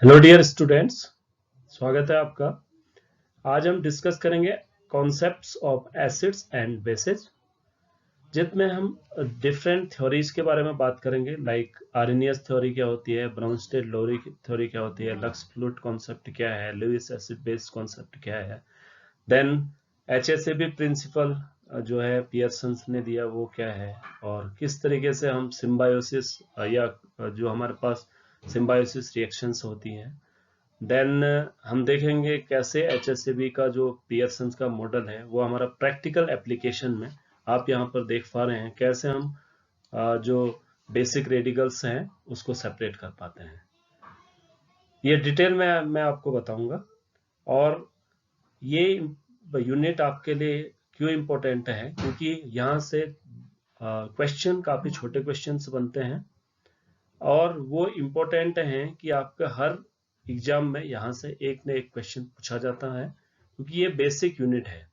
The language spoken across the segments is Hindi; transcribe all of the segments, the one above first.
हेलो डियर स्टूडेंट्स, स्वागत है आपका। आज हम डिस्कस करेंगे concepts of acids and bases, जिसमें हम डिफरेंट थ्योरीज के बारे में बात करेंगे। लाइक आर्रेनियस थ्योरी क्या होती है, ब्राउनस्टेड-लोरी थ्योरी क्या होती है, लक्स फ्लूइड कॉन्सेप्ट क्या है, लुईस एसिड बेस कॉन्सेप्ट क्या है, देन HACCP प्रिंसिपल जो है पियर्सन ने दिया वो क्या है, और किस तरीके से हम सिम्बायोसिस या जो हमारे पास सिम्बायोसिस रिएक्शंस होती हैं। देन हम देखेंगे कैसे HACCP का जो पियर्सन का मॉडल है वो हमारा प्रैक्टिकल एप्लीकेशन में आप यहाँ पर देख पा रहे हैं कैसे हम जो बेसिक रेडिकल्स हैं उसको सेपरेट कर पाते हैं। ये डिटेल में मैं आपको बताऊंगा, और ये यूनिट आपके लिए क्यों इम्पोर्टेंट है, क्योंकि यहाँ से क्वेश्चन काफी छोटे क्वेश्चंस बनते हैं और वो इम्पोर्टेंट हैं कि आपका हर एग्जाम में यहाँ से एक न एक क्वेश्चन पूछा जाता है, क्योंकि ये बेसिक यूनिट है।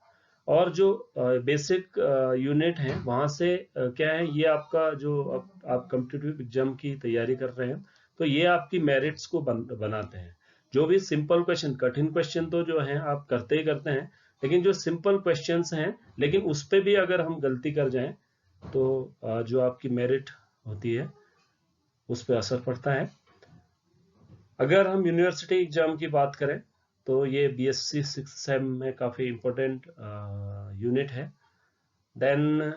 और जो बेसिक यूनिट है वहां से क्या है, ये आपका जो आप कॉम्पिटिटिव एग्जाम की तैयारी कर रहे हैं तो ये आपकी मेरिट्स को बनाते हैं। जो भी सिंपल क्वेश्चन, कठिन क्वेश्चन तो जो है आप करते ही करते हैं, लेकिन जो सिंपल क्वेश्चंस हैं, लेकिन उस पर भी अगर हम गलती कर जाएं तो जो आपकी मेरिट होती है उस पर असर पड़ता है। अगर हम यूनिवर्सिटी एग्जाम की बात करें तो ये BSc 6th सेम में काफ़ी इम्पोर्टेंट यूनिट है। देन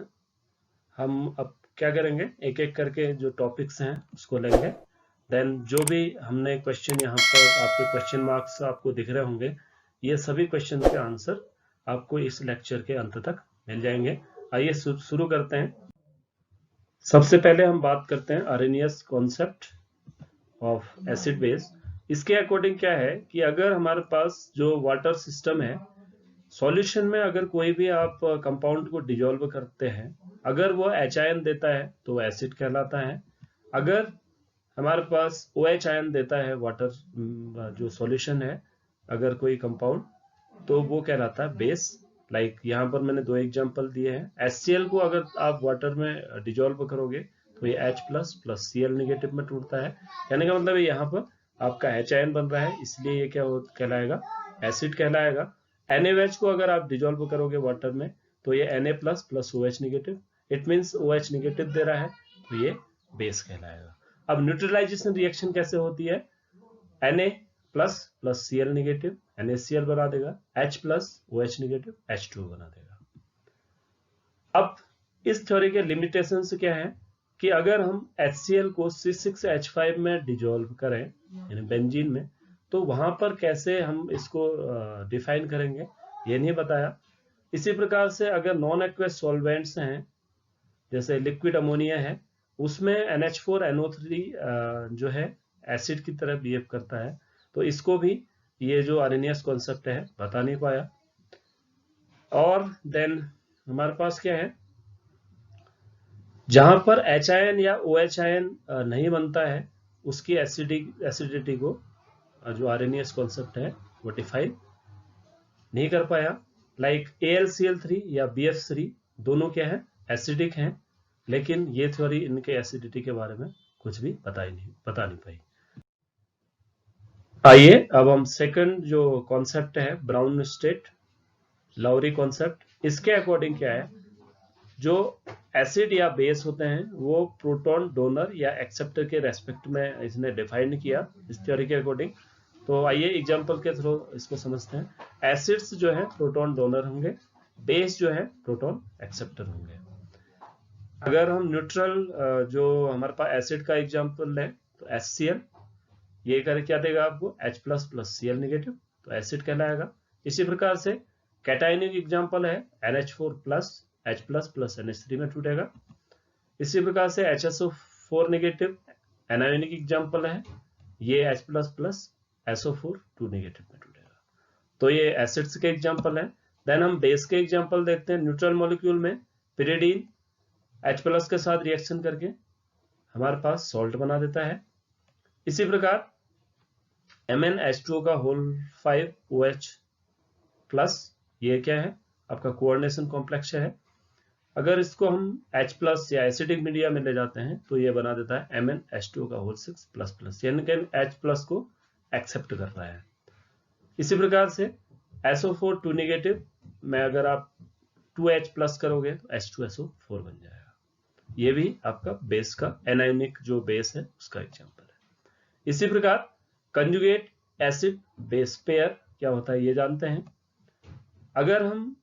हम अब क्या करेंगे, एक एक करके जो टॉपिक्स हैं उसको लेंगे। देन जो भी हमने क्वेश्चन यहाँ पर आपके क्वेश्चन मार्क्स आपको दिख रहे होंगे, ये सभी क्वेश्चन के आंसर आपको इस लेक्चर के अंत तक मिल जाएंगे। आइए शुरू करते हैं। सबसे पहले हम बात करते हैं आर्रेनियस कॉन्सेप्ट ऑफ एसिड बेस। इसके अकॉर्डिंग क्या है कि अगर हमारे पास जो वाटर सिस्टम है, सॉल्यूशन में अगर कोई भी आप कंपाउंड को डिजोल्व करते हैं, अगर वो H आयन देता है तो वो एसिड कहलाता है। अगर हमारे पास OH आयन देता है वाटर जो सॉल्यूशन है, अगर कोई कंपाउंड, तो वो कहलाता है बेस। लाइक यहाँ पर मैंने दो एग्जांपल दिए हैं। HCl को अगर आप वाटर में डिजोल्व करोगे तो ये H plus plus Cl negative में टूटता है। कहने का मतलब यहाँ पर आपका H आयन बन रहा है, इसलिए ये क्या कहलाएगा, एसिड कहलाएगा। NaOH को अगर आप डिजोल्व करोगे वाटर में तो ये Na plus plus OH negative, it means OH negative दे रहा है, तो ये बेस कहलाएगा। अब न्यूट्रलाइजेशन रिएक्शन कैसे होती है, Na plus plus Cl negative NaCl बना देगा, H plus OH negative H2 बना देगा। अब इस थ्योरी के लिमिटेशंस क्या है कि अगर हम HCl को C6H5 में डिजोल्व करें यानी बेंजीन में, तो वहां पर कैसे हम इसको डिफाइन करेंगे ये नहीं बताया। इसी प्रकार से अगर नॉन एक्वस सॉल्वेंट्स हैं, जैसे लिक्विड अमोनिया है, उसमें NH4NO3 जो है एसिड की तरह बिहेव करता है, तो इसको भी ये जो आर्रेनियस कॉन्सेप्ट है बता नहीं पाया। और देन हमारे पास क्या है, जहां पर H आयन या OH आयन नहीं बनता है, उसकी एसिडिटी को जो आर्रेनियस कॉन्सेप्ट है वो डिफाइन नहीं कर पाया। लाइक AlCl3 या BF3 दोनों क्या है, एसिडिक हैं, लेकिन ये थ्योरी इनके एसिडिटी के बारे में कुछ भी बता नहीं पाई। आइए अब हम सेकंड जो कॉन्सेप्ट है ब्राउनस्टेड-लोरी कॉन्सेप्ट, इसके अकॉर्डिंग क्या है, जो एसिड या बेस होते हैं वो प्रोटॉन डोनर या एक्सेप्टर के रेस्पेक्ट में इसने डिफाइन किया इस थ्योरी के अकॉर्डिंग। तो आइए एग्जांपल के थ्रू इसको समझते हैं। एसिड्स जो है प्रोटॉन डोनर होंगे, बेस जो है प्रोटॉन एक्सेप्टर होंगे। अगर हम न्यूट्रल जो हमारे पास एसिड का एग्जांपल लें तो HCl, ये क्या देगा आपको, H plus plus Cl negative, तो एसिड कहलाएगा। इसी प्रकार से कैटायनिक एग्जांपल है NH4 plus H plus plus NH3 में टूटेगा। इसी प्रकार से HSO4 निगेटिव एनायोनिक एग्जांपल है, ये H plus plus SO4 2 negative में टूटेगा। तो ये एसिड्स के एग्जांपल है। देन हम बेस के एग्जांपल देखते हैं। न्यूट्रल मॉलिक्यूल में पिरिडीन H प्लस के साथ रिएक्शन करके हमारे पास सॉल्ट बना देता है। इसी प्रकार MnH2 का होल 5 OH प्लस, ये क्या है आपका कोऑर्डिनेशन कॉम्प्लेक्स है। अगर इसको हम H प्लस या एसिडिक मीडिया में ले जाते हैं तो ये बना देता है MnH2 का होल 6 प्लस प्लस, यानी कि H प्लस को एक्सेप्ट कर रहा है। इसी प्रकार से SO4 2 नेगेटिव में अगर आप 2H प्लस करोगे तो H2SO4 बन जाएगा। ये भी आपका बेस का एनायोनिक जो बेस है उसका एग्जांपल है। इसी प्रकार कंजुगेट एसिड बेस पेयर क्या होता है ये जानते हैं। अगर हम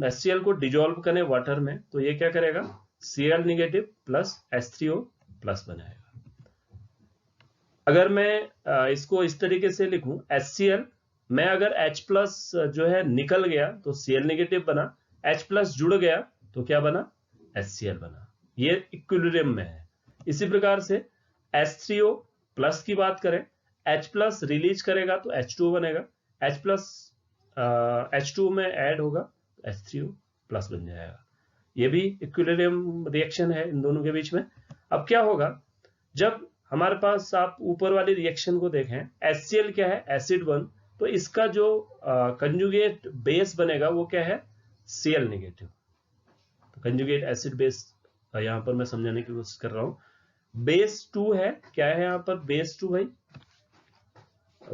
HCl को डिजोल्व करें वाटर में तो ये क्या करेगा, Cl negative plus H3O plus बनाएगा। अगर मैं इसको इस तरीके से लिखूं, HCl में अगर H प्लस जो है निकल गया तो Cl नेगेटिव बना, H प्लस जुड़ गया तो क्या बना, HCl बना। ये इक्विलिब्रियम में है। इसी प्रकार से H3O प्लस की बात करें, H प्लस रिलीज करेगा तो H2O बनेगा, H प्लस H2O में ऐड होगा तो H3O प्लस बन जाएगा। ये भी इक्विलिब्रियम रिएक्शन है इन दोनों के बीच में। अब क्या होगा, जब हमारे पास आप ऊपर वाली रिएक्शन को देखें, HCl क्या है, एसिड 1, तो इसका जो कंजुगेट बेस बनेगा वो क्या है, Cl नेगेटिव। तो कंजुगेट एसिड बेस यहां पर मैं समझाने की कोशिश कर रहा हूं। बेस 2 है, क्या है यहां पर बेस 2 भाई,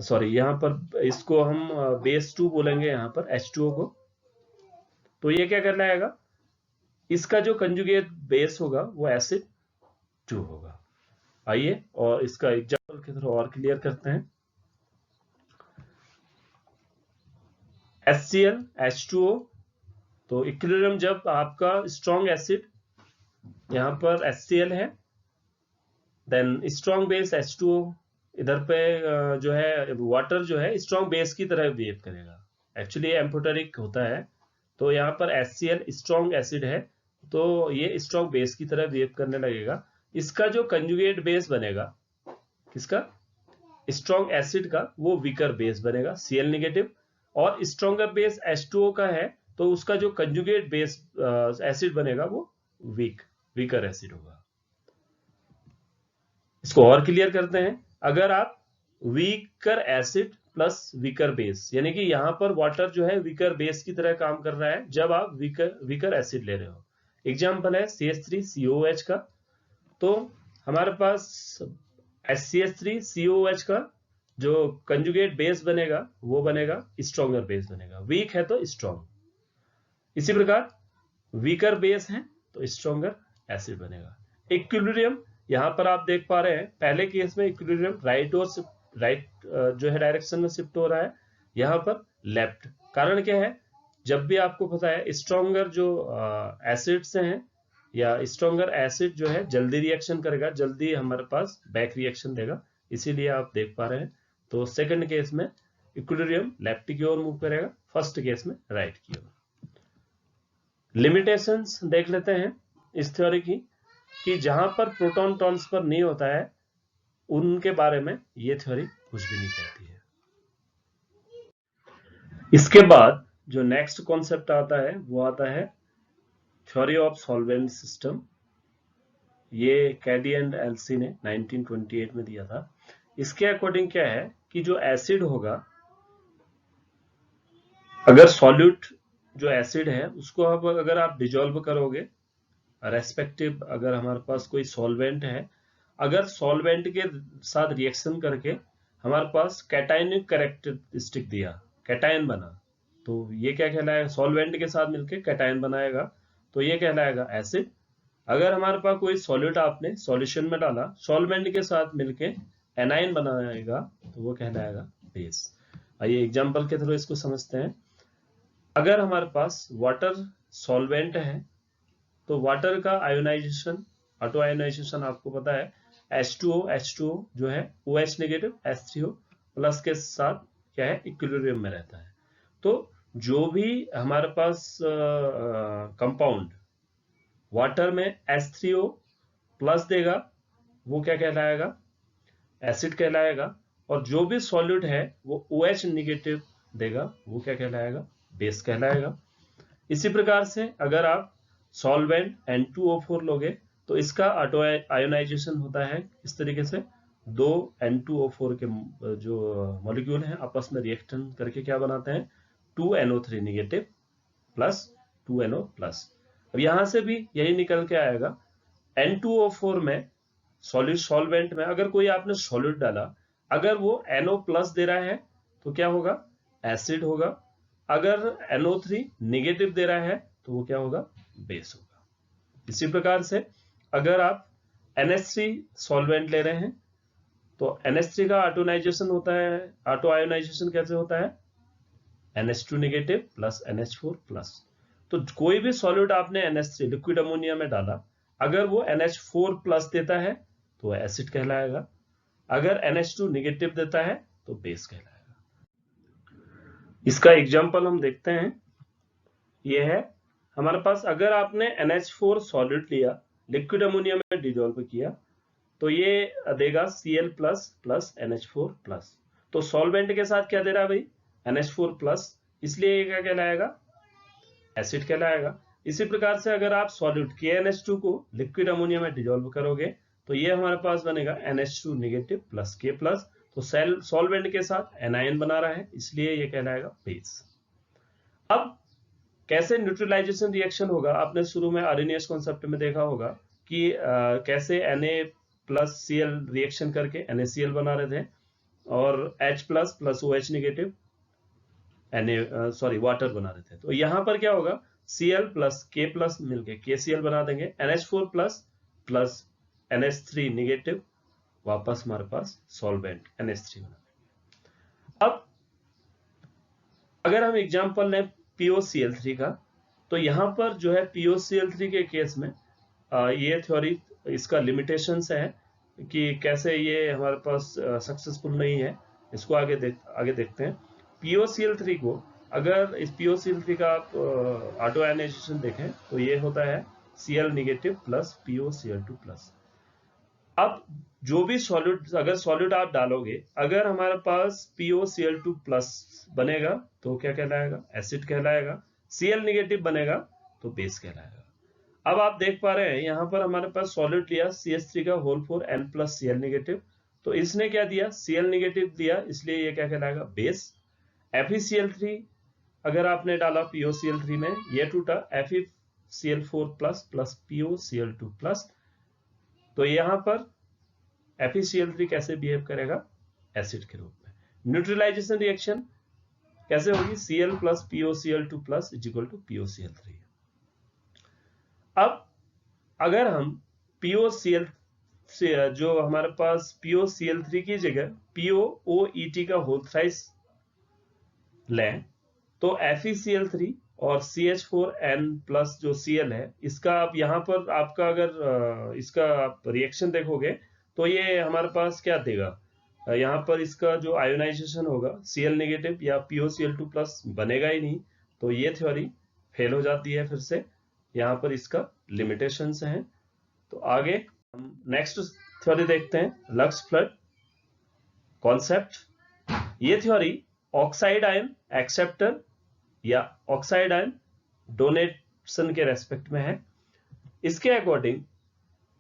सॉरी यहां पर इसको हम बेस 2 बोलेंगे यहां पर H2O को। तो ये क्या कर लाएगा, इसका जो कंजुगेट बेस होगा वो एसिड 2 होगा। आइए और इसका एग्जांपल के थ्रू और क्लियर करते हैं। HCl H2O, तो इक्विलिब्रियम जब आपका स्ट्रॉन्ग एसिड यहां पर HCl है, देन स्ट्रॉन्ग बेस H2O, इधर पे जो है वाटर जो है स्ट्रॉन्ग बेस की तरह बिहेव करेगा। एक्चुअली एम्फोटेरिक होता है, तो यहाँ पर HCl स्ट्रॉन्ग एसिड है तो ये स्ट्रॉन्ग बेस की तरह बिहेव करने लगेगा। इसका जो कंजुगेट बेस बनेगा किसका, स्ट्रॉन्ग एसिड का, वो वीकर बेस बनेगा Cl नेगेटिव, और स्ट्रॉन्गर बेस H2O का है तो उसका जो कंजुगेट बेस एसिड बनेगा वो वीकर एसिड होगा। इसको और क्लियर करते हैं। अगर आप weaker acid plus weaker base, यानी कि यहां पर वाटर जो है वीकर बेस की तरह काम कर रहा है जब आप वीकर एसिड ले रहे हो। एग्जांपल है CH3COOH का, तो हमारे पास HCH3COOH का जो कंजुगेट बेस बनेगा वो बनेगा स्ट्रॉन्गर बेस बनेगा, वीक है तो स्ट्रॉन्ग। इसी प्रकार वीकर बेस है तो स्ट्रॉन्गर एसिड बनेगा। इक्विलिब्रियम यहां पर आप देख पा रहे हैं, पहले केस में इक्विलिब्रियम राइट जो है डायरेक्शन में शिफ्ट हो रहा है, यहां पर लेफ्ट। कारण क्या है, जब भी आपको पता है स्ट्रॉन्गर जो एसिड से हैं या स्ट्रॉन्गर एसिड जो है जल्दी रिएक्शन करेगा, जल्दी हमारे पास बैक रिएक्शन देगा, इसीलिए आप देख पा रहे हैं। तो सेकंड केस में इक्विलिब्रियम लेफ्ट की ओर मूव करेगा, फर्स्ट केस में राइट की ओर। लिमिटेशंस देख लेते हैं इस थ्योरी की, कि जहां पर प्रोटॉन ट्रांसफर नहीं होता है उनके बारे में ये थ्योरी कुछ भी नहीं कहती है। इसके बाद जो नेक्स्ट कॉन्सेप्ट आता है वो आता है थ्योरी ऑफ सॉल्वेंट सिस्टम। ये कैडी एंड एल्सी ने 1928 में दिया था। इसके अकॉर्डिंग क्या है कि जो एसिड होगा, अगर सॉल्यूट जो एसिड है उसको अगर आप डिजोल्व करोगे, रेस्पेक्टिव अगर हमारे पास कोई सॉल्वेंट है, अगर सॉल्वेंट के साथ रिएक्शन करके हमारे पास कैटायनिक कैरेक्टरिस्टिक दिया, कैटायन बना, तो ये क्या कहलाएगा, सॉल्वेंट के साथ मिलके कैटायन बनाएगा तो ये कहलाएगा एसिड। अगर हमारे पास कोई सॉल्यूट आपने सॉल्यूशन में डाला, सॉल्वेंट के साथ मिलके एनाइन बनाएगा तो वो कहलाएगा बेस। आइए एग्जांपल के थ्रू इसको समझते हैं। अगर हमारे पास वाटर सॉल्वेंट है तो वाटर का आयोनाइजेशन, ऑटो आयोनाइजेशन आपको पता है, H2O जो है OH नेगेटिव H3O प्लस के साथ क्या है इक्विलिब्रियम में रहता है। तो जो भी हमारे पास कंपाउंड वाटर में H3O प्लस देगा वो क्या कहलाएगा, एसिड कहलाएगा, और जो भी सॉल्यूट है वो OH नेगेटिव देगा वो क्या कहलाएगा, बेस कहलाएगा। इसी प्रकार से अगर आप सॉल्वेंट N2O4 लोगे तो इसका ऑटो आयोनाइजेशन होता है इस तरीके से, दो N2O4 के जो मॉलिक्यूल हैं आपस में रिएक्शन करके क्या बनाते हैं, 2NO3 negative plus 2NO plus. अब यहां से भी यही निकल के आएगा, N2O4 में सॉलिड सॉल्वेंट में अगर कोई आपने सॉलिड डाला, अगर वो NO+ दे रहा है तो क्या होगा, एसिड होगा। अगर NO3 नेगेटिव दे रहा है तो वो क्या होगा, बेस होगा। इसी प्रकार से अगर आप NH3 सॉल्वेंट ले रहे हैं तो NH3 का ऑटोनाइजेशन होता है, ऑटो आयोनाइजेशन कैसे होता है, NH2 negative plus NH4 plus. तो कोई भी सॉलिड आपने NH3 लिक्विड अमोनिया में डाला, अगर वो NH4 प्लस देता है तो वह एसिड कहलाएगा, अगर NH2 नेगेटिव देता है तो बेस कहलाएगा। इसका एग्जांपल हम देखते हैं, ये है हमारे पास, अगर आपने NH4 सॉलिड लिया, लिक्विड अमोनिया में डिसॉल्व किया, तो ये देगा Cl प्लस NH4 प्लस। तो सॉल्वेंट के साथ क्या दे रहा है भाई, NH4 प्लस, इसलिए ये क्या कहलाएगा, एसिड कहलाएगा। इसी प्रकार से अगर आप सॉलिड KNH2 को लिक्विड अमोनिया में डिसॉल्व करोगे तो ये हमारे पास बनेगा NH2 negative plus K plus. तो सॉल्वेंट के साथ एनायन बना रहा है, इसलिए ये कहलाएगा बेस। अब कैसे न्यूट्रलाइजेशन रिएक्शन होगा, आपने शुरू में आरएनएस कॉन्सेप्ट में देखा होगा कि कैसे Na+Cl रिएक्शन करके NaCl बना रहे थे और H+ plus OH negative water बना रहे थे। तो यहां पर क्या होगा, Cl प्लस K प्लस मिलके KCl बना देंगे, NH4 प्लस NH3 नेगेटिव, वापस हमारे पास सॉल्वेंट NH3 बना देंगे। अब अगर हम एग्जांपल लें POCl3 का, तो यहां पर जो है POCl3 के केस में ये थ्योरी, इसका लिमिटेशंस है कि कैसे ये हमारे पास सक्सेसफुल नहीं है, इसको आगे देखते हैं। POCl3 को, अगर इस POCl3 का आप ऑटो आयनाइजेशन देखें तो ये होता है Cl negative plus POCl2 plus. अब जो भी सॉलिड, अगर सॉलिड आप डालोगे, अगर हमारे पास POCl2 प्लस बनेगा तो क्या कहलाएगा, एसिड कहलाएगा। Cl नेगेटिव बनेगा तो बेस कहलाएगा। अब आप देख पा रहे हैं यहां पर हमारे पास सॉलिड लिया CH3 का whole 4 N plus Cl negative, तो इसने क्या दिया, Cl नेगेटिव दिया, इसलिए ये क्या कहलाएगा, बेस। FeCl3 अगर आपने डाला POCl3 में, ये टूटा FeCl4 plus plus POCl2 plus, तो यहां पर FeCl3 कैसे बिहेव करेगा, एसिड के रूप में। न्यूट्रलाइजेशन रिएक्शन कैसे होगी, Cl plus POCl2 plus is equal to POCl3। अब अगर हम POCl से जो हमारे पास POCl3 की जगह POOET का होल थ्राइस लें, तो FeCl3 और CH4N प्लस जो Cl है, इसका आप यहाँ पर आपका अगर इसका आप रिएक्शन देखोगे तो ये हमारे पास क्या देगा, यहाँ पर इसका जो आयोनाइजेशन होगा Cl नेगेटिव या POCl2 प्लस बनेगा ही नहीं, तो ये थ्योरी फेल हो जाती है। फिर से यहाँ पर इसका लिमिटेशंस हैं। तो आगे हम नेक्स्ट थ्योरी देखते हैं, लक्स फ्लड कॉन्सेप्ट। ये थ्योरी ऑक्साइड आयन एक्सेप्टर या ऑक्साइड आयन डोनेशन के रेस्पेक्ट में है। इसके अकॉर्डिंग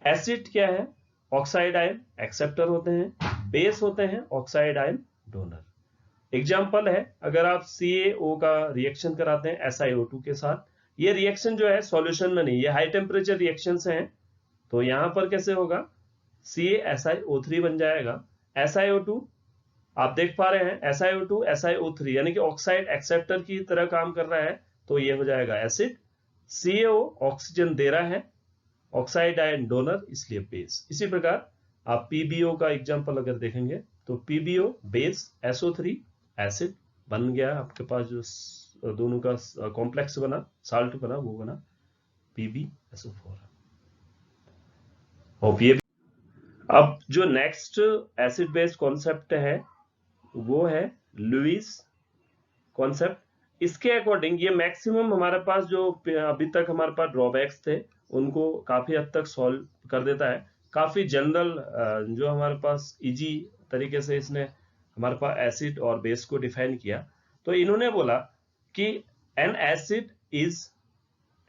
एसिड क्या है, ऑक्साइड आयन एक्सेप्टर होते हैं, बेस होते हैं ऑक्साइड आयन डोनर। एग्जांपल है, अगर आप CaO का रिएक्शन कराते हैं SiO2 के साथ, ये रिएक्शन जो है सॉल्यूशन में नहीं, ये हाई टेम्परेचर रिएक्शंस हैं, तो यहां पर कैसे होगा, CaSiO3 बन जाएगा। SiO2 आप देख पा रहे हैं, SiO2 SiO3 यानी कि ऑक्साइड एक्सेप्टर की तरह काम कर रहा है, तो ये हो जाएगा एसिड। CaO ऑक्सीजन दे रहा है, ऑक्साइड आयन डोनर, इसलिए बेस। इसी प्रकार आप PbO का एग्जांपल अगर देखेंगे तो PbO बेस, SO3 एसिड, बन गया आपके पास जो दोनों का कॉम्प्लेक्स बना, साल्ट बना, वो बना PbSO4। होप ये। अब जो नेक्स्ट एसिड बेस्ड कॉन्सेप्ट है वो है लुईस कॉन्सेप्ट। इसके अकॉर्डिंग ये मैक्सिमम हमारे पास जो अभी तक हमारे पास ड्रॉबैक्स थे उनको काफी हद तक सॉल्व कर देता है। काफी जनरल जो हमारे पास इजी तरीके से इसने हमारे पास एसिड और बेस को डिफाइन किया। तो इन्होंने बोला कि N acid is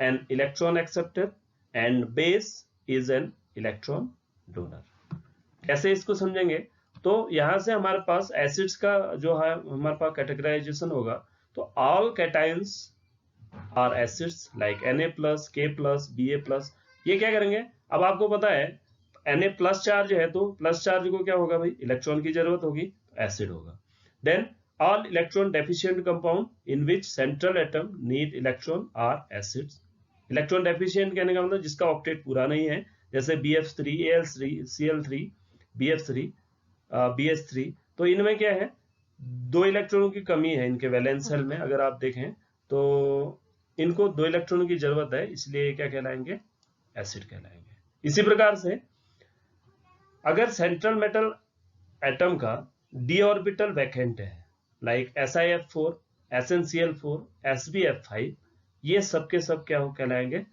an electron acceptor and base is an electron donor. कैसे इसको समझेंगे, तो यहां से हमारे पास एसिड्स का जो है हमारे पास कैटेगराइजेशन होगा, तो all cations are acids like Na+, K+, Ba+। ये क्या करेंगे, अब आपको पता है Na प्लस चार्ज है तो प्लस चार्ज को क्या होगा भाई, इलेक्ट्रॉन की जरूरत होगी, तो एसिड होगा। Then all electron deficient compound in which central atom need electron are acids. Electron deficient कहने का मतलब जिसका ऑक्टेट पूरा नहीं है, जैसे BF3, AL3, CL3, BF3, BH3, तो इनमें क्या है, 2 इलेक्ट्रॉनों की कमी है इनके वैलेंस शेल में। अगर आप देखें तो इनको 2 इलेक्ट्रॉनों की जरूरत है, इसलिए क्या कहलाएंगे, एसिड कहलाएंगे। इसी प्रकार से अगर सेंट्रल मेटल एटम का d ऑर्बिटल वैकेंट है, लाइक SiF4, SnCl4, SbF5, ये सब के सब क्या हो कहलाएंगे,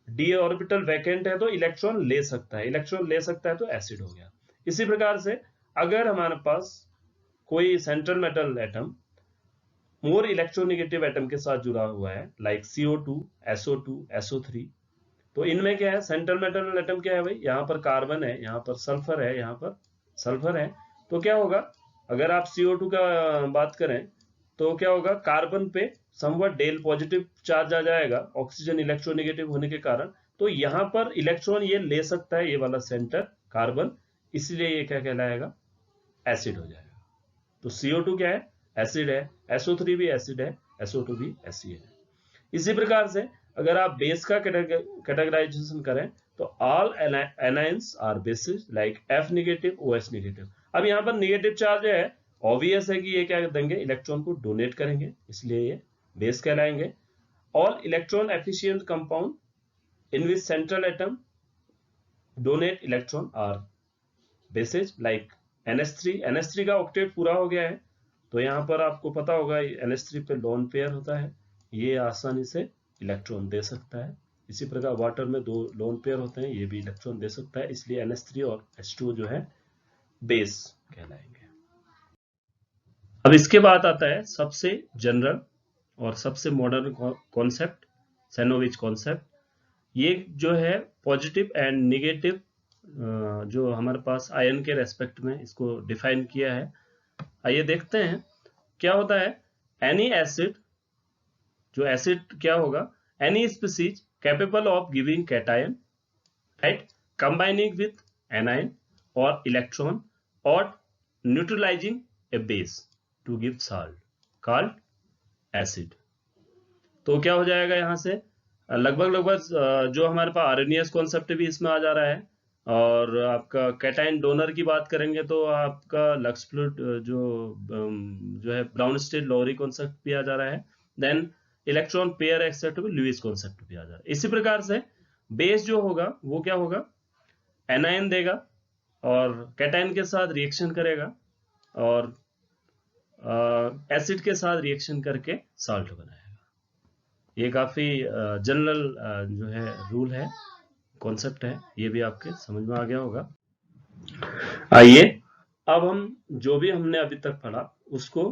d ऑर्बिटल वैकेंट है तो इलेक्ट्रॉन ले सकता है, इलेक्ट्रॉन ले सकता है तो एसिड हो गया। इसी प्रकार से अगर हमारे पास कोई central metal atom more electronegative atom के साथ जुड़ा हुआ है, लाइक CO2, SO2, SO3, तो इनमें क्या है, सेंट्रल मेटल एटम क्या है भाई, यहाँ पर कार्बन है, यहाँ पर सल्फर है, यहाँ पर सल्फर है, तो क्या होगा, अगर आप CO2 का बात करें तो क्या होगा, कार्बन पे समवट डेल पॉजिटिव चार्ज आ जाएगा ऑक्सीजन इलेक्ट्रोनेगेटिव होने के कारण, तो यहाँ पर इलेक्ट्रॉन ये ले सकता है, ये वाला सेंटर कार्बन, इसलिए ये क्या कहलाएगा, एसिड हो जाएगा। तो CO2 क्या है, एसिड है, SO3 भी एसिड है, SO2 भी एसिड है। इसी प्रकार से अगर आप बेस का कैटेगराइजेशन करें तो all anions are bases, like F negative, OH negative. अब यहाँ पर नेगेटिव चार्ज है, ऑब्वियस है कि ये क्या देंगे, इलेक्ट्रॉन को डोनेट करेंगे, इसलिए ये बेस कहलाएंगे। All electron efficient compound in which central atom donate electron are bases, like NH3। NH3 का ऑक्टेट पूरा हो गया है, तो यहाँ पर आपको पता होगा NH3 पे लोन पेयर होता है, ये आसानी से इलेक्ट्रॉन दे सकता है। इसी प्रकार वाटर में 2 लोन पेयर होते हैं, ये भी इलेक्ट्रॉन दे सकता है, इसलिए NH3 और H2 जो है बेस कहलाएंगे। अब इसके बाद आता है सबसे जनरल और सबसे मॉडर्न कॉन्सेप्ट, सेनोविच कॉन्सेप्ट। ये जो है पॉजिटिव एंड निगेटिव जो हमारे पास आयन के रेस्पेक्ट में इसको डिफाइन किया है। आइए देखते हैं क्या होता है। एनी एसिड, जो एसिड क्या होगा, any species capable of giving cation, right, combining with anion और इलेक्ट्रॉन और neutralizing a base to give salt called acid. तो क्या हो जाएगा यहाँ से, लगभग जो हमारे पास आरएनएस कॉन्सेप्ट भी इसमें आ जा रहा है, और आपका कैटायन डोनर की बात करेंगे तो आपका लक्स फ्लूइड जो है ब्राउन स्टेट लोरी कॉन्सेप्ट भी आ जा रहा है। देन इलेक्ट्रॉन पेयर एक्सेप्ट भी लुईस कॉन्सेप्ट भी आ जा रहा है। इसी प्रकार से बेस जो होगा वो क्या होगा, एनायन देगा और कैटायन के साथ रिएक्शन करेगा और एसिड के साथ रिएक्शन करके साल्ट बनाएगा। ये काफी जनरल जो है रूल है, कॉन्सेप्ट है, ये भी आपके समझ में आ गया होगा। आइए अब हम जो भी हमने अभी तक पढ़ा उसको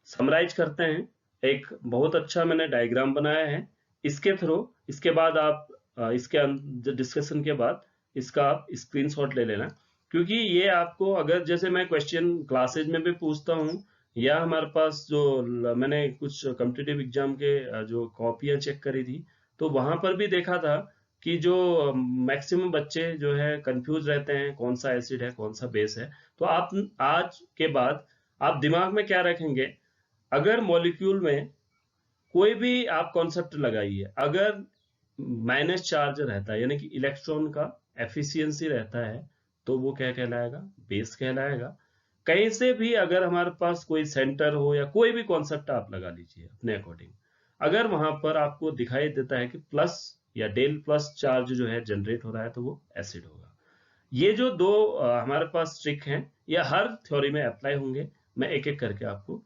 समराइज करते हैं। एक बहुत अच्छा मैंने डायग्राम बनाया है, इसके थ्रू इसके बाद आप इसके डिस्कशन के बाद इसका आप स्क्रीनशॉट ले लेना, क्योंकि ये आपको अगर जैसे मैं क्वेश्चन क्लासेज में भी पूछता हूँ या हमारे पास जो मैंने कुछ कॉम्पिटिटिव एग्जाम के जो कॉपियां चेक करी थी तो वहां पर भी देखा था कि जो मैक्सिमम बच्चे जो है कंफ्यूज रहते हैं कौन सा एसिड है कौन सा बेस है। तो आप आज के बाद आप दिमाग में क्या रखेंगे, अगर मॉलिक्यूल में कोई भी आप कॉन्सेप्ट लगाइए, अगर माइनस चार्ज रहता है यानी कि इलेक्ट्रॉन का एफिशिएंसी रहता है तो वो क्या कहलाएगा, बेस कहलाएगा। कहीं से भी अगर हमारे पास कोई सेंटर हो या कोई भी कॉन्सेप्ट आप लगा लीजिए अपने अकॉर्डिंग, अगर वहां पर आपको दिखाई देता है कि प्लस या डेल प्लस चार्ज जो है जनरेट हो रहा है तो वो एसिड होगा। ये जो दो हमारे पास ट्रिक हैं ये हर थ्योरी में अप्लाई होंगे। मैं एक एक करके आपको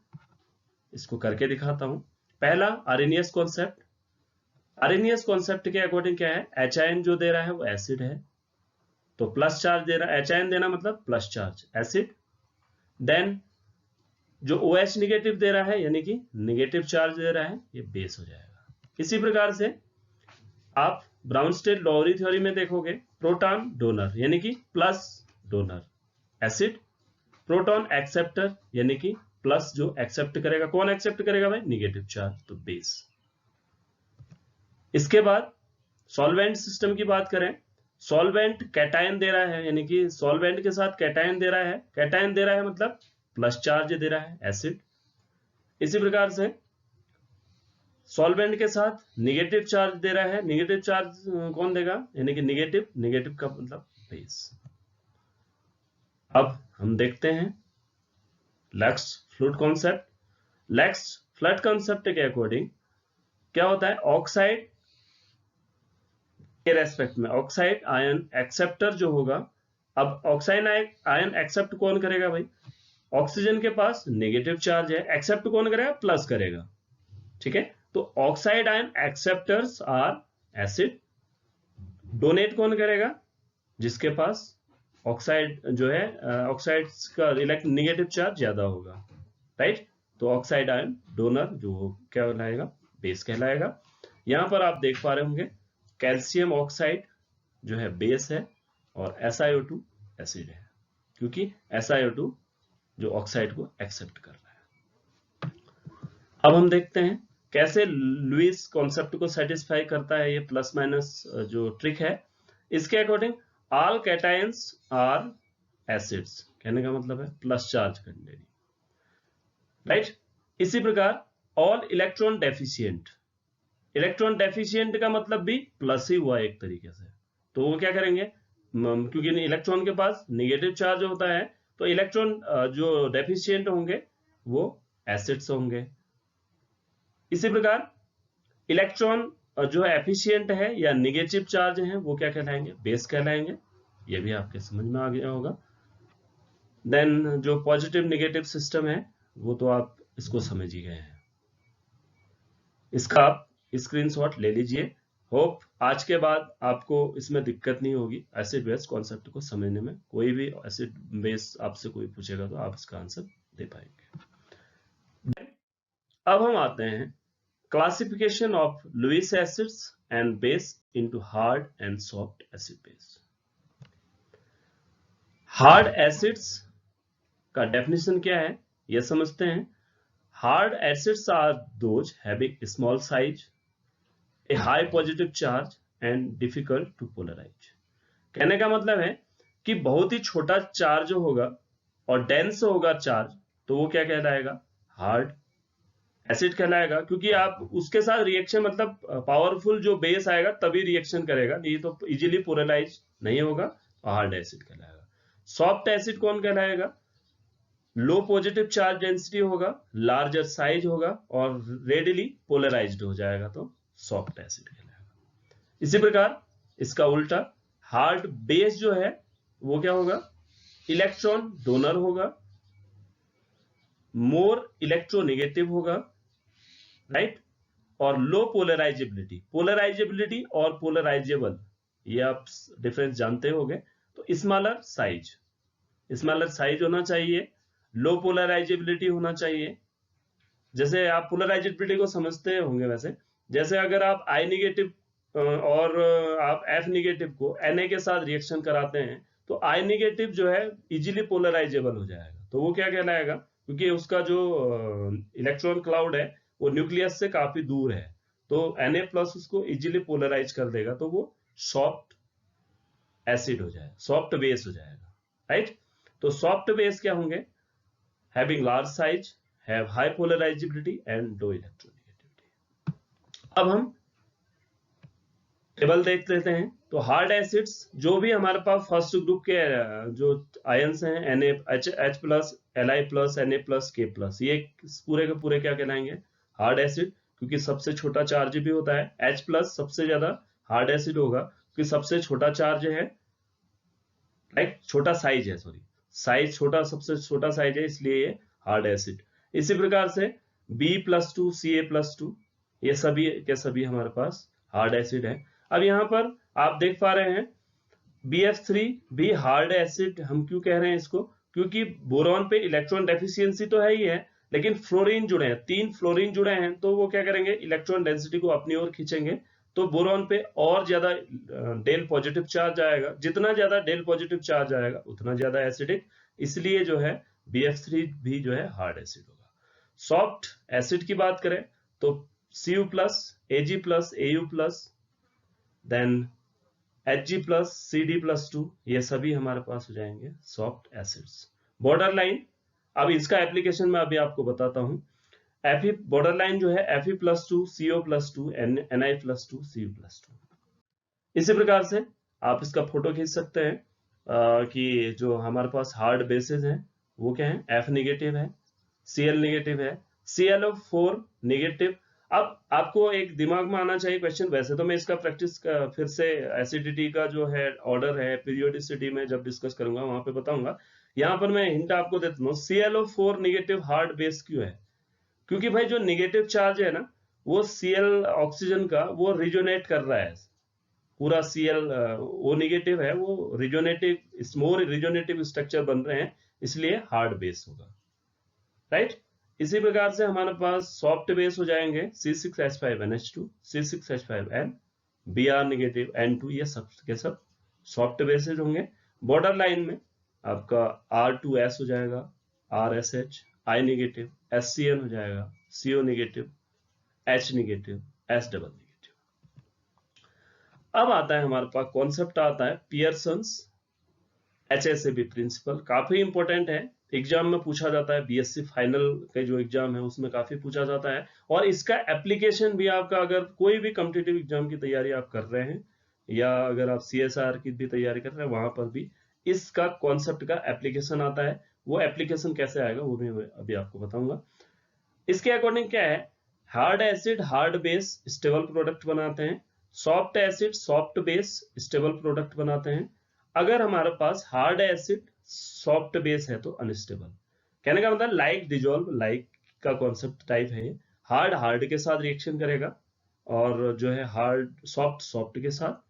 इसको करके दिखाता हूं। पहला आरएनएस कॉन्सेप्ट। आरएनएस कॉन्सेप्ट के अकॉर्डिंग क्या है, एचआईएन जो दे रहा है वो एसिड है, तो प्लस चार्ज दे रहा है, एचआईएन देना मतलब प्लस चार्ज एसिड। देन जो OH निगेटिव दे रहा है यानी कि निगेटिव चार्ज दे रहा है ये बेस हो जाएगा। इसी प्रकार से आप ब्राउन स्टेट लोरी थ्योरी में देखोगे, प्रोटॉन डोनर यानी कि plus donor acid, proton acceptor यानी कि प्लस जो एक्सेप्ट करेगा, कौन एक्सेप्ट करेगा भाई, निगेटिव चार्ज, तो बेस। इसके बाद सॉल्वेंट सिस्टम की बात करें, सॉल्वेंट कैटायन दे रहा है, यानी कि सॉल्वेंट के साथ कैटायन दे रहा है, कैटायन दे रहा है मतलब प्लस चार्ज दे रहा है एसिड। इसी प्रकार से सॉल्वेंट के साथ निगेटिव चार्ज दे रहा है, निगेटिव चार्ज कौन देगा, यानी कि निगेटिव, निगेटिव का मतलब बेस। अब हम देखते हैं lakhs fluid concept. Lakhs fluid concept के अकॉर्डिंग क्या होता है, ऑक्साइड के रेस्पेक्ट में ऑक्साइड आयन एक्सेप्टर जो होगा, अब ऑक्साइड आयन एक्सेप्ट कौन करेगा भाई, ऑक्सीजन के पास नेगेटिव चार्ज है, एक्सेप्ट कौन करेगा, प्लस करेगा, ठीक है। तो oxide ion acceptors are acid, donate कौन करेगा, जिसके पास ऑक्साइड जो है ऑक्साइड का नेगेटिव चार्ज ज्यादा होगा, राइट। तो ऑक्साइड आयन डोनर जो क्या कहलाएगा, बेस कहलाएगा। यहां पर आप देख पा रहे होंगे कैल्शियम ऑक्साइड जो है बेस है और SiO2 एसिड है, क्योंकि SiO2 जो ऑक्साइड को एक्सेप्ट कर रहा है। अब हम देखते हैं कैसे लुईस कॉन्सेप्ट को सेटिस्फाई करता है ये प्लस माइनस जो ट्रिक है। इसके according all cations are acids, कहने का मतलब है प्लस चार्ज कंटेनिंग, राइट। इसी प्रकार all electron deficient, electron deficient का मतलब भी प्लस ही हुआ एक तरीके से, तो वो क्या करेंगे, क्योंकि इलेक्ट्रॉन के पास नेगेटिव चार्ज होता है, तो इलेक्ट्रॉन जो डेफिशिएंट होंगे वो एसिड्स होंगे। इसी प्रकार इलेक्ट्रॉन जो एफिशिएंट है या नेगेटिव चार्ज है वो क्या कहलाएंगे, बेस कहलाएंगे। ये भी आपके समझ में आ गया होगा। देन जो पॉजिटिव नेगेटिव सिस्टम है वो तो आप इसको समझ ही गए हैं, इसका आप स्क्रीनशॉट ले लीजिए। होप आज के बाद आपको इसमें दिक्कत नहीं होगी एसिड बेस कॉन्सेप्ट को समझने में। कोई भी एसिड बेस आपसे कोई पूछेगा तो आप इसका आंसर दे पाएंगे। अब हम आते हैं classification of Lewis acids and base into hard and soft acid base. Hard acids का डेफिनेशन क्या है यह समझते हैं। Hard acids are those having small size, a high positive charge and difficult to polarize। कहने का मतलब है कि बहुत ही छोटा चार्ज होगा और डेंस होगा चार्ज, तो वो क्या कहलाएगा, हार्ड एसिड कहलाएगा, क्योंकि आप उसके साथ रिएक्शन मतलब पावरफुल जो बेस आएगा तभी रिएक्शन करेगा, नहीं तो इजीली पोलराइज नहीं होगा, हार्ड एसिड कहलाएगा। सॉफ्ट एसिड कौन कहलाएगा, लो पॉजिटिव चार्ज डेंसिटी होगा, लार्जर साइज होगा और रेडिली पोलराइज्ड हो जाएगा, तो सॉफ्ट एसिड कहलाएगा। इसी प्रकार इसका उल्टा हार्ड बेस जो है वो क्या होगा, इलेक्ट्रॉन डोनर होगा, मोर इलेक्ट्रोनेगेटिव होगा, राइट, और लो पोलराइजेबिलिटी, पोलराइजेबिलिटी और पोलराइजेबल ये आप डिफरेंस जानते होंगे। तो स्मॉलर साइज होना चाहिए, लो पोलराइजेबिलिटी होना चाहिए। जैसे आप पोलराइजेबिलिटी को समझते होंगे वैसे, जैसे अगर आप I नेगेटिव और आप F नेगेटिव को Na के साथ रिएक्शन कराते हैं तो I नेगेटिव जो है इजीली पोलराइजेबल हो जाएगा, तो वो क्या कहलाएगा, क्योंकि उसका जो इलेक्ट्रॉन क्लाउड है वो न्यूक्लियस से काफी दूर है, तो Na प्लस उसको इजीली पोलराइज कर देगा, तो वो सॉफ्ट एसिड हो जाएगा, सॉफ्ट बेस हो जाएगा, राइट। तो सॉफ्ट बेस क्या होंगे, having large size, have high polarisability and low electronegativity. अब हम टेबल देख लेते हैं। तो हार्ड एसिड्स जो भी हमारे पास फर्स्ट ग्रुप के जो आयंस हैं H plus Li plus Na plus K plus, ये पूरे के पूरे क्या कहलाएंगे, हार्ड एसिड, क्योंकि सबसे छोटा चार्ज भी होता है। H प्लस सबसे ज्यादा हार्ड एसिड होगा क्योंकि सबसे छोटा चार्ज है, राइट, छोटा साइज है, सॉरी साइज छोटा, सबसे छोटा साइज है इसलिए ये हार्ड एसिड। इसी प्रकार से B+2 Ca+2 ये सभी के सभी हमारे पास हार्ड एसिड है। अब यहाँ पर आप देख पा रहे हैं BF3 भी हार्ड एसिड, हम क्यों कह रहे हैं इसको, क्योंकि बोरॉन पे इलेक्ट्रॉन डेफिशिएंसी तो है ही है, लेकिन फ्लोरीन जुड़े हैं, 3 फ्लोरीन जुड़े हैं, तो वो क्या करेंगे, इलेक्ट्रॉन डेंसिटी को अपनी ओर खींचेंगे, तो बोरॉन पे और ज्यादा डेल पॉजिटिव चार्ज आएगा, जितना ज्यादा डेल पॉजिटिव चार्ज आएगा उतना ज्यादा एसिडिक, इसलिए जो है BF3 भी जो है हार्ड एसिड होगा। सॉफ्ट एसिड की बात करें तो Cu+, Ag+, Au+, then Hg+Cd+2 ये सभी हमारे पास हो जाएंगे सॉफ्ट एसिड्स। बॉर्डर लाइन, अब इसका एप्लीकेशन मैं अभी आपको बताता हूं। Fe बॉर्डर लाइन जो है Fe+2 CO+2 Ni+2 Cu+2। इसी प्रकार से आप इसका फोटो खींच सकते हैं कि जो हमारे पास हार्ड बेसेस हैं वो क्या है, F नेगेटिव है, Cl नेगेटिव है, ClO4 नेगेटिव। अब आपको एक दिमाग में आना चाहिए क्वेश्चन, वैसे तो मैं इसका प्रैक्टिस फिर से एसिडिटी का जो है ऑर्डर है पीरियोडिसिटी में जब डिस्कस करूंगा वहां पे बताऊंगा। यहाँ पर मैं हिंट आपको देता हूँ, ClO4 नेगेटिव हार्ड बेस क्यों है? क्योंकि भाई जो नेगेटिव चार्ज है ना वो Cl ऑक्सीजन का वो रिजोनेट कर रहा है, पूरा Cl वो नेगेटिव है, वो रिजोनेटिव स्मॉल रिजोनेटिव स्ट्रक्चर बन रहे हैं, इसलिए हार्ड बेस होगा, राइट। इसी प्रकार से हमारे पास सॉफ्ट बेस हो जाएंगे C6H5NH2, C6H5N, Br negative N2, ये सब के सब सॉफ्ट बेसेज होंगे। बॉर्डर लाइन में आपका R2S हो जाएगा, RSH, I नेगेटिव, SCN हो जाएगा, CO negative, H negative, S double negative. अब आता है हमारे पास कॉन्सेप्ट आता है पियर्सन्स HACCP प्रिंसिपल, काफी इंपॉर्टेंट है, एग्जाम में पूछा जाता है, बीएससी फाइनल के जो एग्जाम है उसमें काफी पूछा जाता है, और इसका एप्लीकेशन भी आपका अगर कोई भी कॉम्पिटिटिव एग्जाम की तैयारी आप कर रहे हैं या अगर आप CSR की भी तैयारी कर रहे हैं वहां पर भी इसका कॉन्सेप्ट का एप्लीकेशन आता है। वो एप्लीकेशन कैसे आएगा वो भी मैं अभी आपको बताऊंगा। इसके अकॉर्डिंग क्या है, hard acid hard base stable product बनाते हैं, soft acid soft base stable product बनाते हैं। अगर हमारे पास हार्ड एसिड सॉफ्ट बेस है तो अनस्टेबल, कहने का मतलब लाइक डिजोल्व लाइक का कॉन्सेप्ट टाइप है। हार्ड हार्ड के साथ रिएक्शन करेगा और जो है हार्ड सॉफ्ट सॉफ्ट के साथ।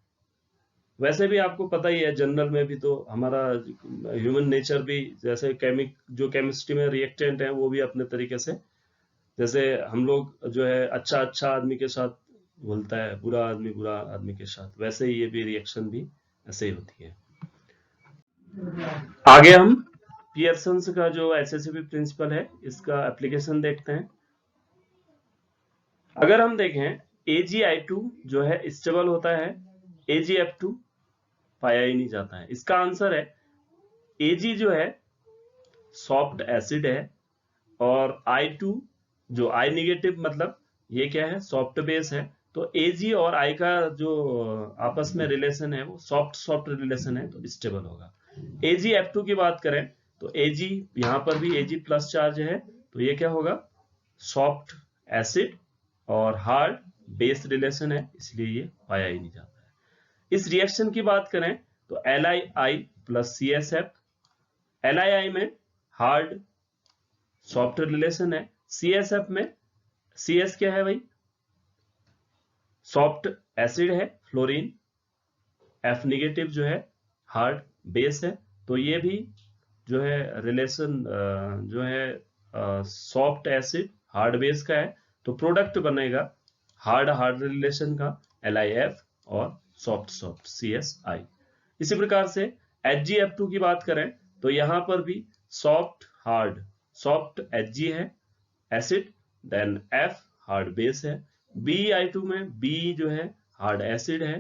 वैसे भी आपको पता ही है जनरल में भी तो हमारा ह्यूमन नेचर भी, जैसे जो केमिस्ट्री में रिएक्टेंट है वो भी अपने तरीके से, जैसे हम लोग जो है अच्छा अच्छा आदमी के साथ बोलता है, बुरा आदमी के साथ, वैसे ही ये भी रिएक्शन भी ऐसे ही होती है। आगे हम पियर्सन्स का जो HACCP प्रिंसिपल है इसका एप्लीकेशन देखते हैं। अगर हम देखें AgI2 जो है स्टेबल होता है, AgF2 पाया ही नहीं जाता है। इसका आंसर है Ag जो है सॉफ्ट एसिड है और I2 जो I नेगेटिव मतलब ये क्या है, सॉफ्ट बेस है, तो Ag और I का जो आपस में रिलेशन है वो सॉफ्ट सॉफ्ट रिलेशन है तो स्टेबल होगा। AgF2 की बात करें तो Ag यहां पर भी Ag प्लस चार्ज है तो ये क्या होगा, सॉफ्ट एसिड और हार्ड बेस रिलेशन है, इसलिए ये पाया ही नहीं जाता है। इस रिएक्शन की बात करें तो LiI प्लस CSF, LiI में हार्ड सॉफ्ट रिलेशन है, CSF में CS क्या है भाई, सॉफ्ट एसिड है फ्लोरीन, F नेगेटिव जो है हार्ड बेस है, तो ये भी जो है रिलेशन जो है सॉफ्ट एसिड हार्ड बेस का है, तो प्रोडक्ट बनेगा हार्ड हार्ड रिलेशन का LiF और सॉफ्ट सॉफ्ट CSI। इसी प्रकार से HgF2 की बात करें तो यहां पर भी सॉफ्ट हार्ड, सॉफ्ट Hg है acid, then F hard base है, BeI2 में B जो है हार्ड एसिड है,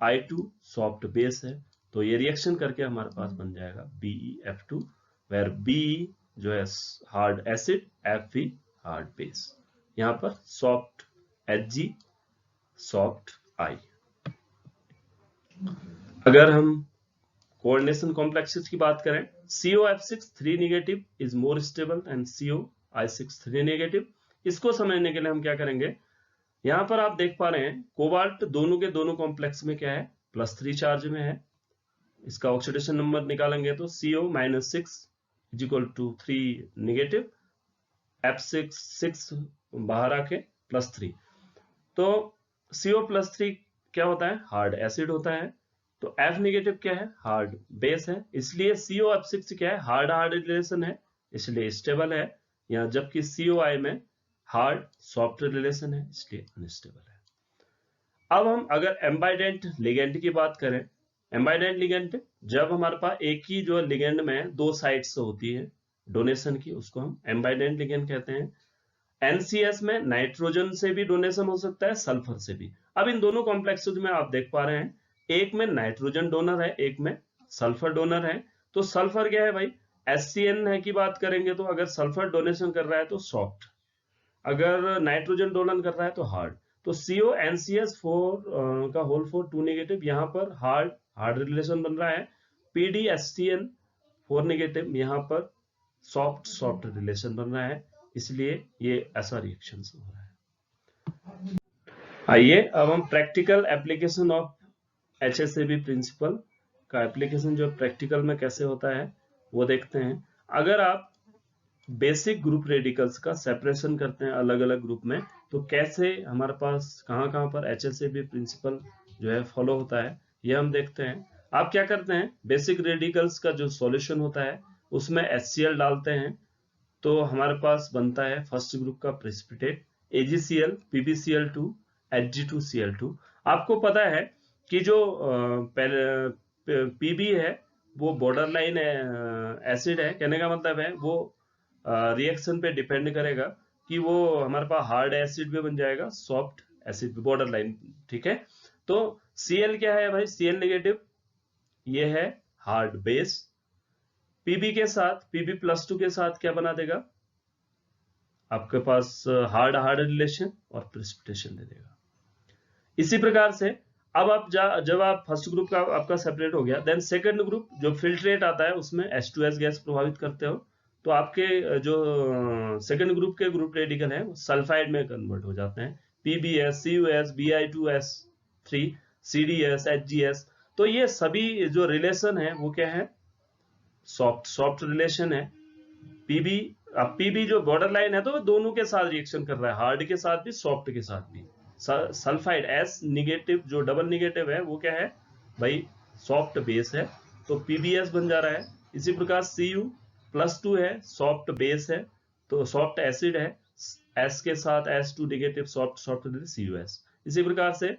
I2 सॉफ्ट बेस है, तो ये रिएक्शन करके हमारे पास बन जाएगा BeF2 वेयर B जो है hard acid, Fe hard base, यहां पर सॉफ्ट Hg सॉफ्ट I। अगर हम कोऑर्डिनेशन कॉम्प्लेक्सेस की बात करें, COF6 3 negative is more stable and COI6 3 negative. इसको समझने के लिए हम क्या करेंगे, यहां पर आप देख पा रहे हैं कोबाल्ट दोनों के दोनों कॉम्प्लेक्स में क्या है, +3 चार्ज में है। इसका ऑक्सीडेशन नंबर निकालेंगे तो CO-6 is equal to 3 negative, F6 बाहर आके +3, तो CO+3 क्या होता है, हार्ड एसिड होता है, तो F नेगेटिव क्या है, हार्ड बेस है, इसलिए COF6 क्या है, हार्ड हार्ड रिलेशन है इसलिए स्टेबल है, या जबकि COI में हार्ड सॉफ्ट रिलेशन है इसलिए अनस्टेबल है। अब हम अगर एम्बाइडेंट लिगेंड की बात करें, एम्बाइडेंट लिगेंड जब हमारे पास एक ही जो लिगेंड में दो साइड्स होती है डोनेशन की, उसको हम एम्बाइडेंट लिगेंड कहते हैं। NCS में नाइट्रोजन से भी डोनेशन हो सकता है, सल्फर से भी। अब इन दोनों कॉम्प्लेक्सेज में आप देख पा रहे हैं एक में नाइट्रोजन डोनर है, एक में सल्फर डोनर है। तो सल्फर क्या है भाई, HCN है की बात करेंगे तो अगर सल्फर डोनेशन कर रहा है तो सॉफ्ट, अगर नाइट्रोजन डोलन कर रहा है तो हार्ड। तो CONCS4 का होल 4 2 नेगेटिव, यहाँ पर हार्ड रिलेशन बन रहा है। PDHCN4 नेगेटिव, यहाँ पर सॉफ्ट रिलेशन बन रहा है, इसलिए ये ऐसा रिएक्शन हो रहा है। आइए अब हम practical application of HSAB principle का एप्लीकेशन जो प्रैक्टिकल में कैसे होता है वो देखते हैं। अगर आप बेसिक ग्रुप रेडिकल्स का सेपरेशन करते हैं अलग अलग ग्रुप में, तो कैसे हमारे पास कहाँ पर HSAB प्रिंसिपल जो है फॉलो होता है, ये हम देखते हैं। आप क्या करते हैं, बेसिक रेडिकल्स का जो सॉल्यूशन होता है उसमें HCl डालते हैं, तो हमारे पास बनता है फर्स्ट ग्रुप का प्रेसिपिटेट AgCl, PbCl2, Hg2Cl2। आपको पता है कि जो Pb है वो बॉर्डर लाइन एसिड है, कहने का मतलब है वो रिएक्शन पे डिपेंड करेगा कि वो हमारे पास हार्ड एसिड भी बन जाएगा, सॉफ्ट एसिड भी, बॉर्डर लाइन, ठीक है। तो Cl क्या है भाई, Cl नेगेटिव, ये है हार्ड बेस। Pb के साथ, Pb+2 के साथ क्या बना देगा, आपके पास हार्ड रिलेशन और प्रेसिपिटेशन दे देगा। इसी प्रकार से अब आप जब आप फर्स्ट ग्रुप का आपका सेपरेट हो गया, देन सेकंड ग्रुप जो फिल्ट्रेट आता है उसमें H2S गैस प्रभावित करते हो, तो आपके जो सेकंड ग्रुप के ग्रुप रेडिकल हैं वो सल्फाइड में कन्वर्ट हो जाते हैं, PbS, CuS, Bi2S3, CdS, HgS। तो ये सभी जो रिलेशन है वो क्या है, सॉफ्ट रिलेशन है। Pb जो बॉर्डर लाइन है तो दोनों के साथ रिएक्शन कर रहा है, हार्ड के साथ भी सॉफ्ट के साथ भी। सल्फाइड S निगेटिव जो डबल निगेटिव है वो क्या है भाई, सॉफ्ट बेस है, तो PbS बन जा रहा है। इसी प्रकार Cu+2 है, सॉफ्ट बेस है, तो सॉफ्ट एसिड है, S के साथ S2 निगेटिव, सॉफ्ट CuS। इसी प्रकार से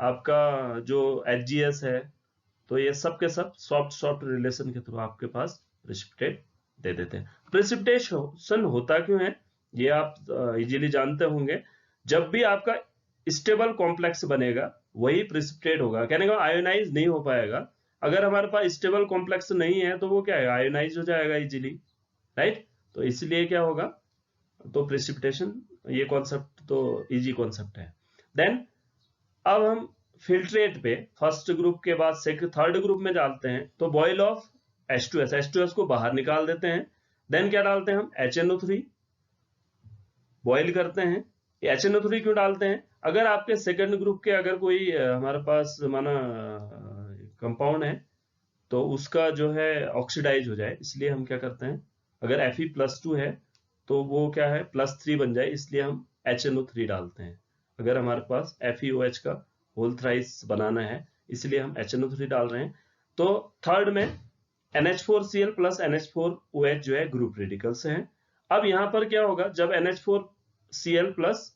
आपका जो HgS है, तो ये सब के सब सॉफ्ट रिलेशन के थ्रू आपके पास प्रेसिपिटेट दे देते हैं। प्रेसिपिटेशन होता क्यों है ये आप इजीली जानते होंगे, जब भी आपका स्टेबल कॉम्प्लेक्स बनेगा वही प्रेसिपिटेट होगा, कहने का आयोनाइज नहीं हो पाएगा। अगर हमारे पास स्टेबल कॉम्प्लेक्स नहीं है तो वो क्या है, आयोनाइज हो जाएगा इजीली, राइट। तो इसलिए क्या होगा, तो प्रेसिपिटेशन, ये कॉन्सेप्ट तो इजी कॉन्सेप्ट है। देन अब हम फिल्ट्रेट पे फर्स्ट ग्रुप के बाद थर्ड ग्रुप में डालते हैं, तो बॉयल ऑफ H2S को बाहर निकाल देते हैं। देन क्या डालते हैं हम, HNO3 बॉयल करते हैं। HNO3 क्यों डालते हैं, अगर आपके सेकंड ग्रुप के अगर कोई हमारे पास माना कंपाउंड है तो उसका जो है ऑक्सीडाइज हो जाए, इसलिए हम क्या करते हैं, अगर Fe+2 है तो वो क्या है +3 बन जाए, इसलिए हम HNO3 डालते हैं। अगर हमारे पास FeOH का होल थ्राइस बनाना है इसलिए हम HNO3 डाल रहे हैं। तो थर्ड में NH4Cl प्लस NH4OH जो है ग्रुप रेडिकल से हैं। अब यहां पर क्या होगा, जब NH4Cl प्लस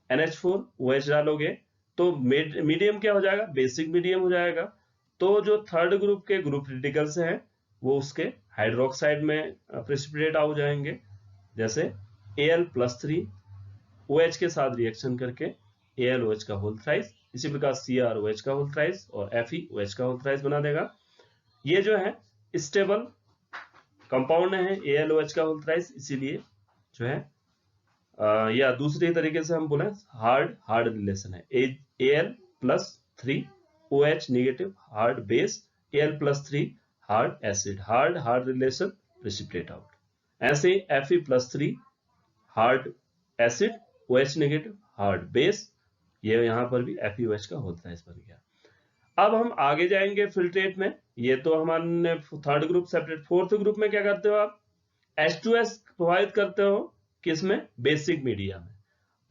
NH4OH डालोगे तो मीडियम क्या हो जाएगा, बेसिक मीडियम हो जाएगा। तो जो थर्ड ग्रुप के ग्रुप रेडिकल से हैं वो उसके हाइड्रोक्साइड में प्रेसिपिटेट हो जाएंगे, जैसे Al+3 OH के साथ रिएक्शन करके AlOH का होल थ्राइस, इसी प्रकार CrOH का होल थ्राइस और FeOH का होल थ्राइस बना देगा। ये जो है स्टेबल कंपाउंड है AlOH का होल थ्राइस, इसीलिए जो है या दूसरी तरीके से हम बोले हार्ड रिलेशन है, Al+3 OH negative hard base, Al+3 hard acid, hard relation precipitate out. ऐसे Fe+3 hard acid, OH negative hard base, ये यहां पर भी FeOH का होल थ्राइस बन गया। अब हम आगे जाएंगे फिल्ट्रेट में, ये तो हमारे third group separate. Fourth group में क्या करते हो आप, H2S प्रभावित करते हो, किसमें, बेसिक मीडिया में।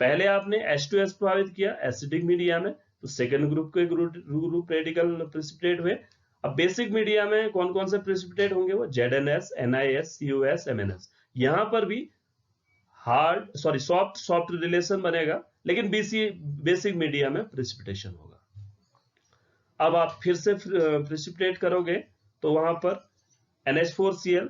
पहले आपने H2S प्रभावित किया एसिडिक मीडिया में, तो सेकंड ग्रुप के ग्रुप रेडिकल प्रेसिपिटेट हुए। अब बेसिक मीडिया में कौन कौन से प्रेसिपिटेट होंगे, वो ZnS, NiS, CuS, MnS। यहां पर भी सॉफ्ट रिलेशन बनेगा, लेकिन बेसिक मीडिया में प्रेसिपिटेशन होगा। अब आप फिर से प्रेसिपिटेट करोगे तो वहां पर NH4Cl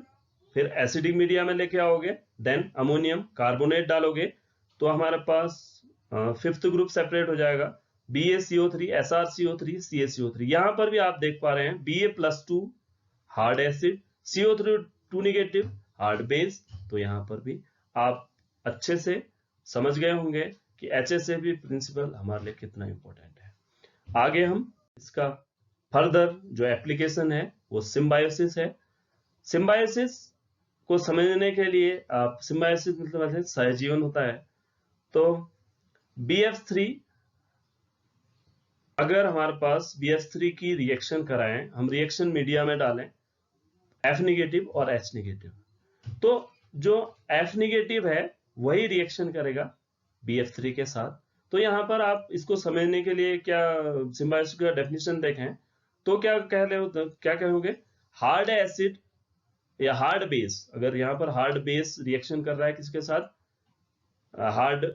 फिर एसिडिक मीडिया में लेके आओगे, देन अमोनियम कार्बोनेट डालोगे, तो हमारे पास फिफ्थ ग्रुप सेपरेट हो जाएगा। BaCO3, SrCO3, CaCO3। यहां पर भी आप देख पा रहे हैं Ba+2 hard acid, CO3 2 negative hard base. तो यहां पर भी आप अच्छे से समझ गए होंगे कि HSAB प्रिंसिपल हमारे लिए कितना इंपॉर्टेंट है। आगे हम इसका फर्दर जो एप्लीकेशन है वो सिम्बायोसिस है। सिम्बायोसिस को समझने के लिए आप सिम्बायोसिस मतलब सहजीवन होता है। तो BF3 अगर हमारे पास BF3 की रिएक्शन कराएं, हम रिएक्शन मीडिया में डालें F नेगेटिव और H नेगेटिव, तो जो F नेगेटिव है वही रिएक्शन करेगा BF3 के साथ। तो यहां पर आप इसको समझने के लिए क्या सिम्बायोसिस का डेफिनेशन देखें तो क्या कहोगे, हार्ड एसिड या हार्ड बेस, अगर यहां पर हार्ड बेस रिएक्शन कर रहा है किसके साथ, हार्ड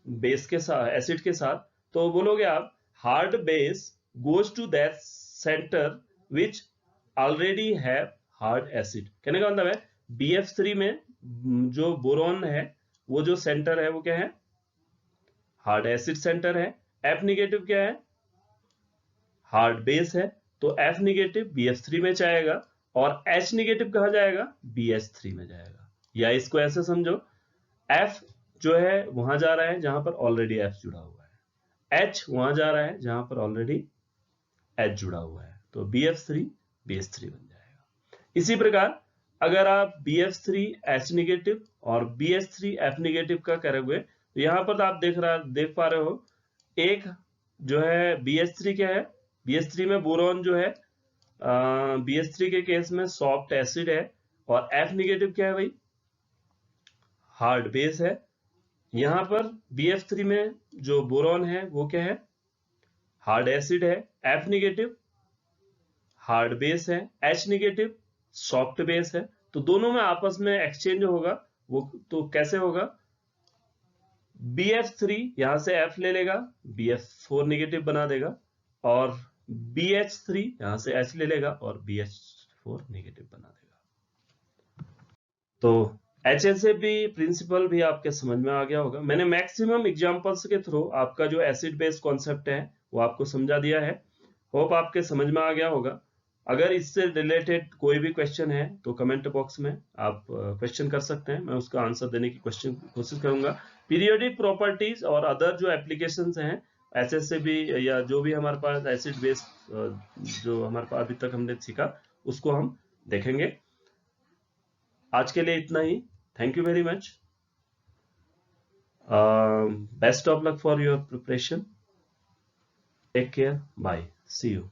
बेस के साथ, एसिड के साथ, तो बोलोगे आप hard base goes to that centre which already have hard acid. कहने का मतलब है BF3 में जो बोरॉन है वो जो सेंटर है वो क्या है, हार्ड एसिड सेंटर है। F नेगेटिव क्या है, हार्ड बेस है। तो F नेगेटिव BF3 में जाएगा और H नेगेटिव कहा जाएगा BH3 में जाएगा। या इसको ऐसे समझो, F जो है वहां जा रहा है जहां पर ऑलरेडी F जुड़ा हुआ है, H वहां जा रहा है जहां पर ऑलरेडी H जुड़ा हुआ है, तो BF3 BH3 बन जाएगा। इसी प्रकार अगर आप BF3 H नेगेटिव और BH3 F नेगेटिव का करोगे तो यहां पर आप देख पा रहे हो, एक जो है BH3 क्या है, BH3 में बोरॉन जो है BH3 के केस में सॉफ्ट एसिड है, और F नेगेटिव क्या है भाई, हार्ड बेस है। यहां पर BF3 में जो बोरॉन है वो क्या है, हार्ड एसिड है। F नेगेटिव हार्ड बेस है, H नेगेटिव सॉफ्ट बेस है। तो दोनों में आपस में एक्सचेंज होगा, वो तो कैसे होगा, BF3 यहां से F ले लेगा, BF4 नेगेटिव बना देगा, और BH3 यहां से H ले लेगा और BH4 नेगेटिव बना देगा। तो HSAB प्रिंसिपल भी आपके समझ में आ गया होगा। मैंने मैक्सिमम एग्जांपल्स के थ्रू आपका जो एसिड बेस कॉन्सेप्ट है वो आपको समझा दिया है। होप आपके समझ में आ गया होगा। अगर इससे रिलेटेड कोई भी क्वेश्चन है तो कमेंट बॉक्स में आप क्वेश्चन कर सकते हैं, मैं उसका आंसर देने की कोशिश करूंगा। पीरियोडिक प्रॉपर्टीज और अदर जो एप्लीकेशंस हैं HSAB या जो भी हमारे पास एसिड बेस जो हमारे पास अभी तक हमने सीखा उसको हम देखेंगे। आज के लिए इतना ही। Thank you very much. Best of luck for your preparation. Take care, bye, see you.